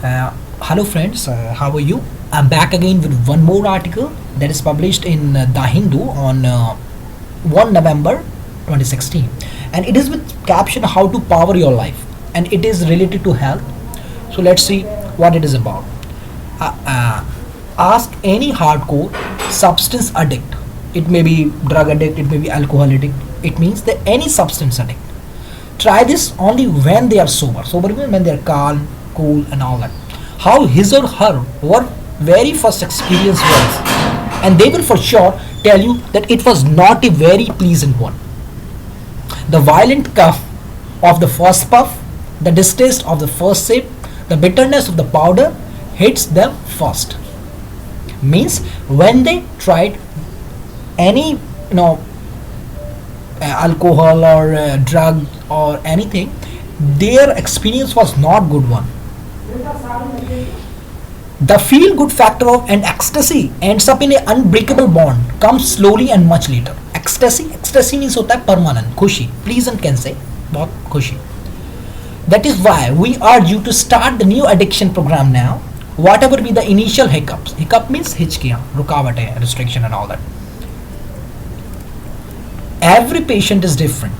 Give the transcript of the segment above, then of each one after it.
Hello friends, how are you? I'm back again with one more article that is published in The Hindu on 1 November 2016, and it is with caption how to power your life, and it is related to health. So let's see what it is about. Uh, uh, Ask any hardcore substance addict. It may be drug addict, it may be alcohol addict. It means that any substance addict. Try this only when they are sober. Sober means when they are calm, cool, and all that. How his or her what very first experience was, and they will for sure tell you that it was not a very pleasant one. The violent cough of the first puff, the distaste of the first sip, the bitterness of the powder hits them first. Means when they tried any alcohol or drug or anything, their experience was not good one. The feel good factor of and ecstasy ends up in an unbreakable bond, comes slowly and much later. Ecstasy means होता है permanent, खुशी, pleasant can say, बहुत खुशी. That is why we urge you to start the new addiction program now. Whatever be the initial hiccups, hiccup means हिचकियाँ, रुकावटें, restriction and all that. Every patient is different,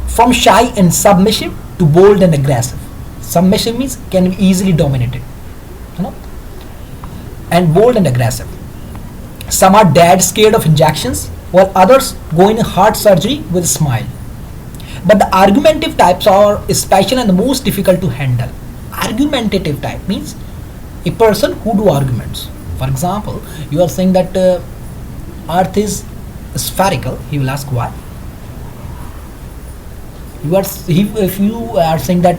from shy and submissive to bold and aggressive. Submissive means can be easily dominated, you know, and bold and aggressive. Some are dead scared of injections, while others go in heart surgery with a smile. But the argumentative types are special and the most difficult to handle. Argumentative type means a person who do arguments. For example, you are saying that Earth is spherical. He will ask why. If you are saying that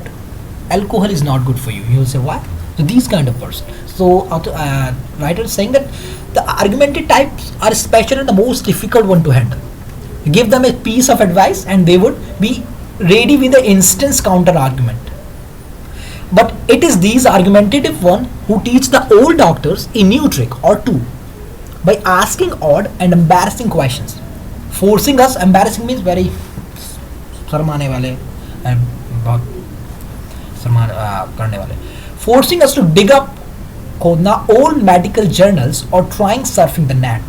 alcohol is not good for you, he will say why. So these kind of person. So writer is saying that the argumentative types are special and the most difficult one to handle. Give them a piece of advice and they would be ready with the instance counter argument. But it is these argumentative one who teach the old doctors a new trick or two by asking odd and embarrassing questions. Forcing us, embarrassing means very शर्माने वाले, बहुत शर्मा करने वाले. Forcing us to dig up खोदना old medical journals or trying surfing the net.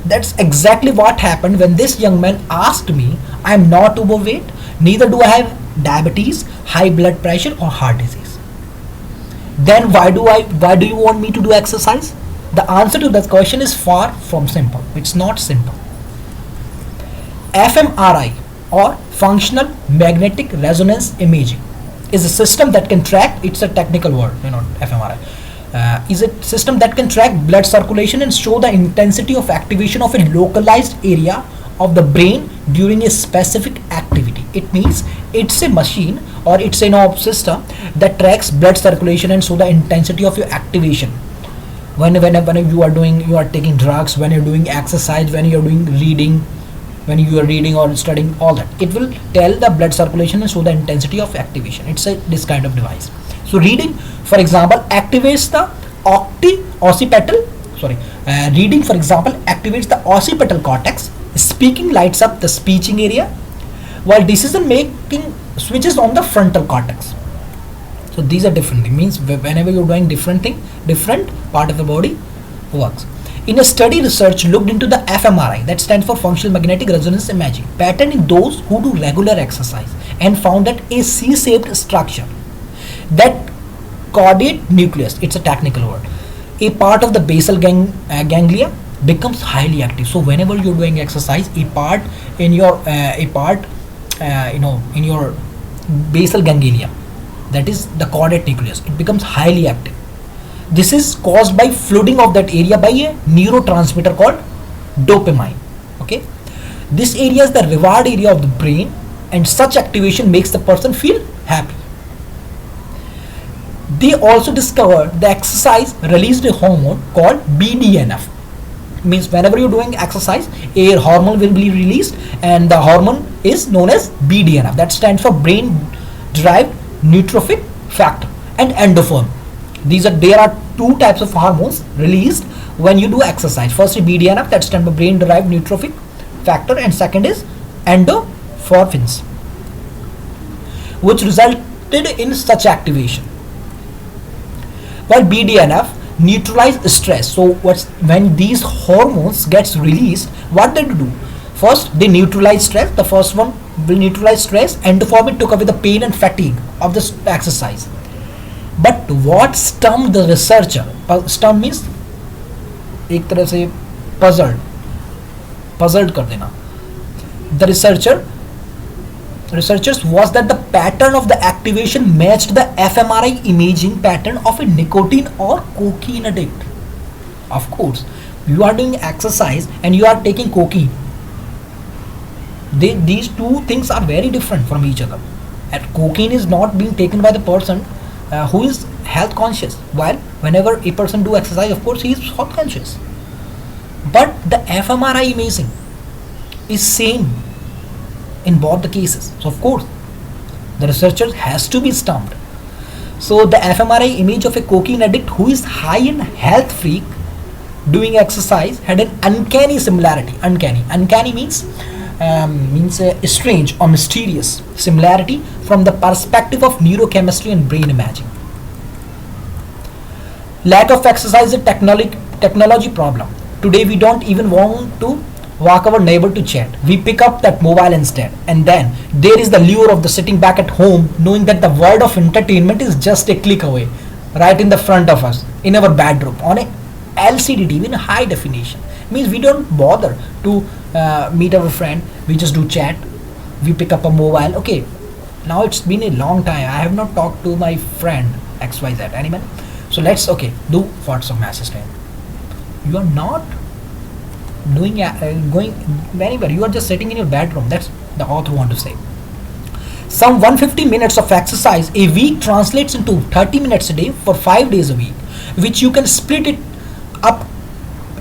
That's exactly what happened when this young man asked me, I am not overweight, neither do I have diabetes, high blood pressure or heart disease. Then why do you want me to do exercise? The answer to that question is far from simple. It's not simple. fMRI or functional magnetic resonance imaging is a system that can track, it's a technical word, fMRI, is a system that can track blood circulation and show the intensity of activation of a localized area of the brain during a specific activity. It means it's a machine or it's a system that tracks blood circulation and show the intensity of your activation. Whenever you are taking drugs, when you're doing exercise, when you're doing reading, when you are reading or studying, all that, it will tell the blood circulation and show the intensity of activation. It's this kind of device. So reading, for example, activates the reading, for example, activates the occipital cortex. Speaking lights up the speaking area, while decision making switches on the frontal cortex. So these are different things. Means whenever you're doing different thing, different part of the body works. In a study, research looked into the fMRI, that stands for functional magnetic resonance imaging, pattern in those who do regular exercise, and found that a C-shaped structure, that caudate nucleus, it's a technical word, a part of the basal ganglia becomes highly active. So whenever you're doing exercise, a part in your in your basal ganglia, that is the caudate nucleus, it becomes highly active. This is caused by flooding of that area by a neurotransmitter called dopamine. Okay, this area is the reward area of the brain, and such activation makes the person feel happy. They also discovered the exercise released a hormone called BDNF. Means whenever you're doing exercise, a hormone will be released, and the hormone is known as BDNF, that stands for brain derived neurotrophic factor, and endorphin. There are two types of hormones released when you do exercise. First is BDNF, that stands for brain derived neurotrophic factor, and second is endorphins, which resulted in such activation. while BDNF neutralize stress. So what's when these hormones gets released, what they do? First, they neutralize stress. The first one will neutralize stress, endorphin took away the pain and fatigue of the exercise. But what stumped the researcher? Stump means एक तरह से puzzled कर देना. The researchers was that the pattern of the activation matched the fMRI imaging pattern of a nicotine or cocaine addict. Of course, you are doing exercise and you are taking cocaine. These two things are very different from each other. And cocaine is not being taken by the person who is health conscious, while whenever a person do exercise, of course he is health conscious. But the fMRI imaging is same in both the cases. So of course the researcher has to be stumped. So the fMRI image of a cocaine addict who is high in health freak doing exercise had an uncanny similarity. Uncanny means strange or mysterious similarity from the perspective of neurochemistry and brain imaging. Lack of exercise is a technology problem. Today we don't even want to walk our neighbor to chat. We pick up that mobile instead. And then there is the lure of the sitting back at home knowing that the world of entertainment is just a click away, right in the front of us, in our bedroom, on a LCD TV in high definition. Means we don't bother to meet our friend, we just do chat, we pick up a mobile. Okay, now it's been a long time, I have not talked to my friend XYZ, anyone. So let's do WhatsApp message to him. You are not doing going anywhere, you are just sitting in your bedroom. That's the author want to say. Some 150 minutes of exercise a week translates into 30 minutes a day for 5 days a week, which you can split it up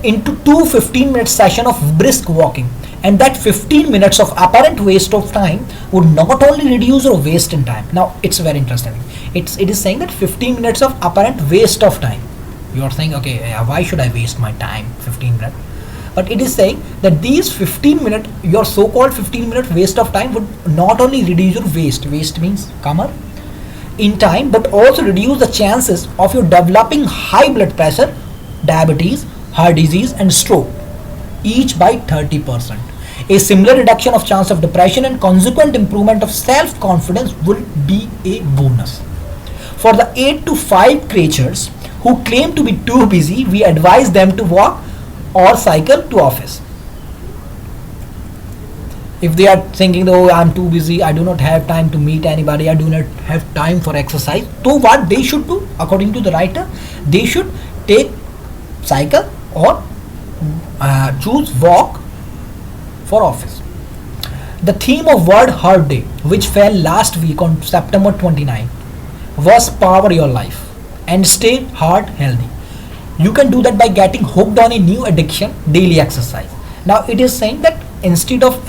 into 2 15-minute session of brisk walking, and that 15 minutes of apparent waste of time would not only reduce your waste in time. Now it's very interesting. It is saying that 15 minutes of apparent waste of time. You are saying, okay, why should I waste my time 15 minutes? But it is saying that these 15-minute, your so-called 15-minute waste of time would not only reduce your waste means kamar, in time, but also reduce the chances of you developing high blood pressure, diabetes, heart disease and stroke, each by 30%. A similar reduction of chance of depression and consequent improvement of self-confidence would be a bonus. For the 8 to 5 creatures who claim to be too busy, we advise them to walk or cycle to office. If they are thinking, oh, I'm too busy, I do not have time to meet anybody, I do not have time for exercise, so what they should do, according to the writer, they should take cycle or choose walk for office. The theme of World Heart Day, which fell last week on September 29, was power your life and stay heart healthy. You can do that by getting hooked on a new addiction, daily exercise. Now it is saying that instead of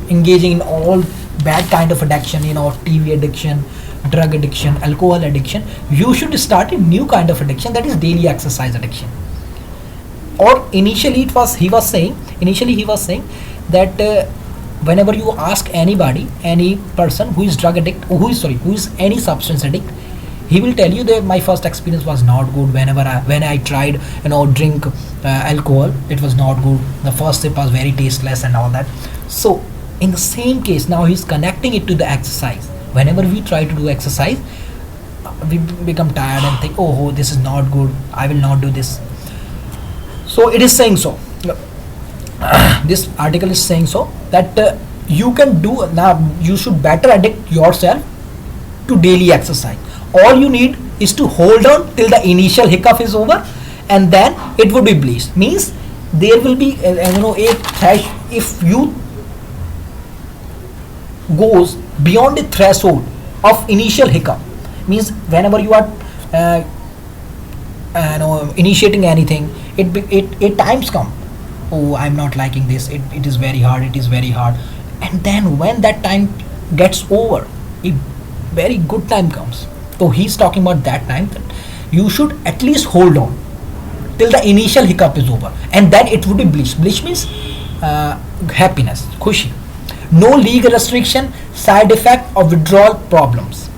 engaging in all bad kind of addiction, TV addiction, drug addiction, alcohol addiction, you should start a new kind of addiction, that is daily exercise addiction. Or initially he was saying that whenever you ask anybody, any person who is drug addict, who is any substance addict, he will tell you that my first experience was not good. When I tried drink alcohol, it was not good. The first sip was very tasteless and all that. So in the same case, now he's connecting it to the exercise. Whenever we try to do exercise, we become tired and think, oh, this is not good, I will not do this. So it is saying so. This article is saying so that you can do now. You should better addict yourself to daily exercise. All you need is to hold on till the initial hiccup is over, and then it would be bliss. Means there will be a thresh. If you goes beyond the threshold of initial hiccup, means whenever you are initiating anything, it times come, oh, I'm not liking this, it is very hard, and then when that time gets over, a very good time comes. So he's talking about that time that you should at least hold on till the initial hiccup is over, and then it would be bliss. Bliss means happiness, khushi. No legal restriction, side effect or withdrawal problems.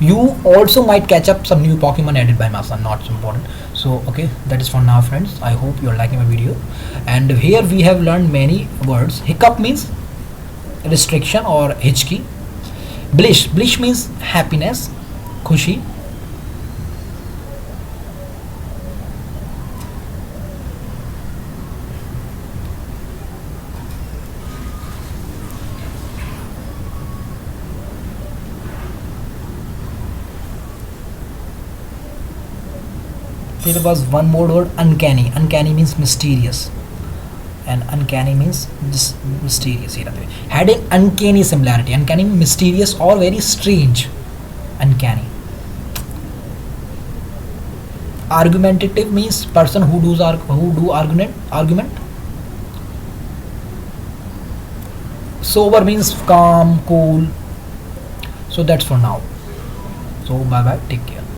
You also might catch up some new Pokemon added by Masa, not so important. So okay, that is for now, friends. I hope you're liking my video. And here we have learned many words. Hiccup means restriction or hichki. Blish means happiness, khushi. There was one more word, uncanny. Uncanny means mysterious, and uncanny means mysterious. Had an uncanny similarity. Uncanny, mysterious or very strange. Uncanny. Argumentative means person who do argument. Sober means calm, cool. So that's for now. So bye bye. Take care.